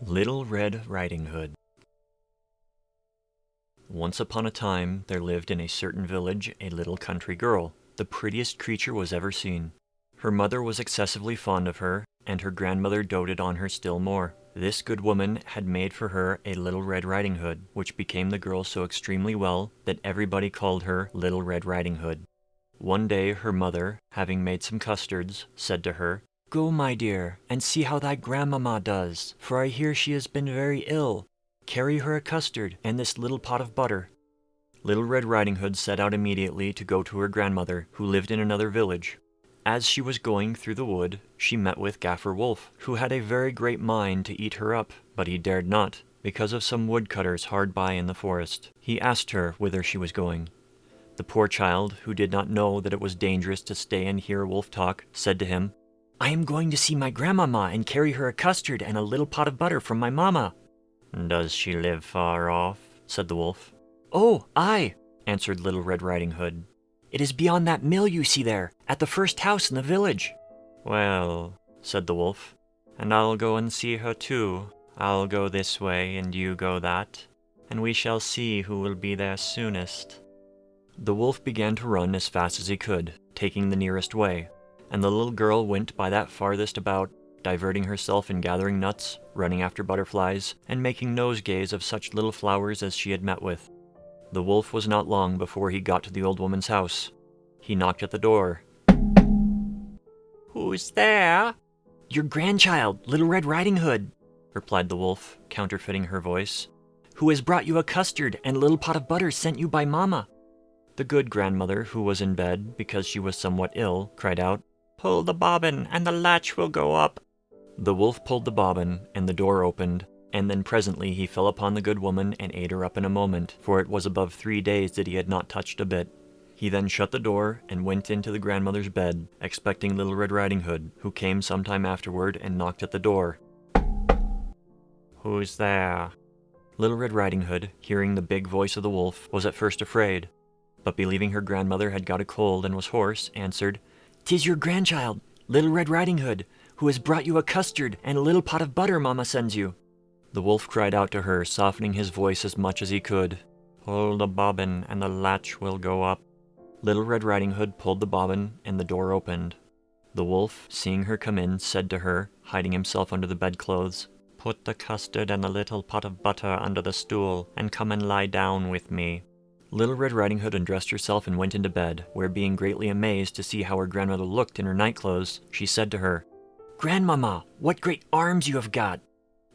Little Red Riding Hood. Once upon a time, there lived in a certain village a little country girl. The prettiest creature was ever seen. Her mother was excessively fond of her, and her grandmother doted on her still more. This good woman had made for her a little Red Riding Hood, which became the girl so extremely well that everybody called her Little Red Riding Hood. One day her mother, having made some custards, said to her, "Go, my dear, and see how thy grandmamma does, for I hear she has been very ill. Carry her a custard and this little pot of butter." Little Red Riding Hood set out immediately to go to her grandmother, who lived in another village. As she was going through the wood, she met with Gaffer Wolf, who had a very great mind to eat her up, but he dared not, because of some woodcutters hard by in the forest. He asked her whither she was going. The poor child, who did not know that it was dangerous to stay and hear a wolf talk, said to him, "I am going to see my grandmamma and carry her a custard and a little pot of butter from my mamma." "Does she live far off?" said the wolf. "Oh, aye," answered Little Red Riding Hood. "It is beyond that mill you see there, at the first house in the village." "Well," said the wolf, "and I'll go and see her too. I'll go this way and you go that, and we shall see who will be there soonest." The wolf began to run as fast as he could, taking the nearest way, and the little girl went by that farthest about, diverting herself in gathering nuts, running after butterflies, and making nosegays of such little flowers as she had met with. The wolf was not long before he got to the old woman's house. He knocked at the door. "Who's there?" "Your grandchild, Little Red Riding Hood," replied the wolf, counterfeiting her voice, "who has brought you a custard and a little pot of butter sent you by Mamma." The good grandmother, who was in bed because she was somewhat ill, cried out, "Pull the bobbin, and the latch will go up." The wolf pulled the bobbin, and the door opened, and then presently he fell upon the good woman and ate her up in a moment, for it was above 3 days that he had not touched a bit. He then shut the door and went into the grandmother's bed, expecting Little Red Riding Hood, who came some time afterward and knocked at the door. "Who's there?" Little Red Riding Hood, hearing the big voice of the wolf, was at first afraid, but believing her grandmother had got a cold and was hoarse, answered, "'Tis your grandchild, Little Red Riding Hood, who has brought you a custard and a little pot of butter Mamma sends you." The wolf cried out to her, softening his voice as much as he could, "Pull the bobbin, and the latch will go up." Little Red Riding Hood pulled the bobbin, and the door opened. The wolf, seeing her come in, said to her, hiding himself under the bedclothes, "Put the custard and a little pot of butter under the stool, and come and lie down with me." Little Red Riding Hood undressed herself and went into bed, where, being greatly amazed to see how her grandmother looked in her nightclothes, she said to her, "Grandmamma, what great arms you have got!"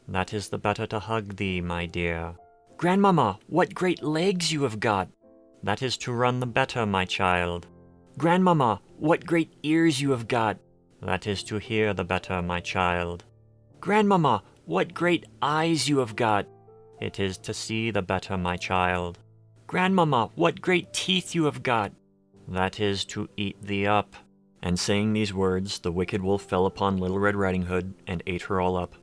"That is the better to hug thee, my dear." "Grandmamma, what great legs you have got!" "That is to run the better, my child." "Grandmamma, what great ears you have got!" "That is to hear the better, my child." "Grandmamma, what great eyes you have got!" "It is to see the better, my child." "Grandmamma, what great teeth you have got!" "That is to eat thee up." And saying these words, the wicked wolf fell upon Little Red Riding Hood and ate her all up.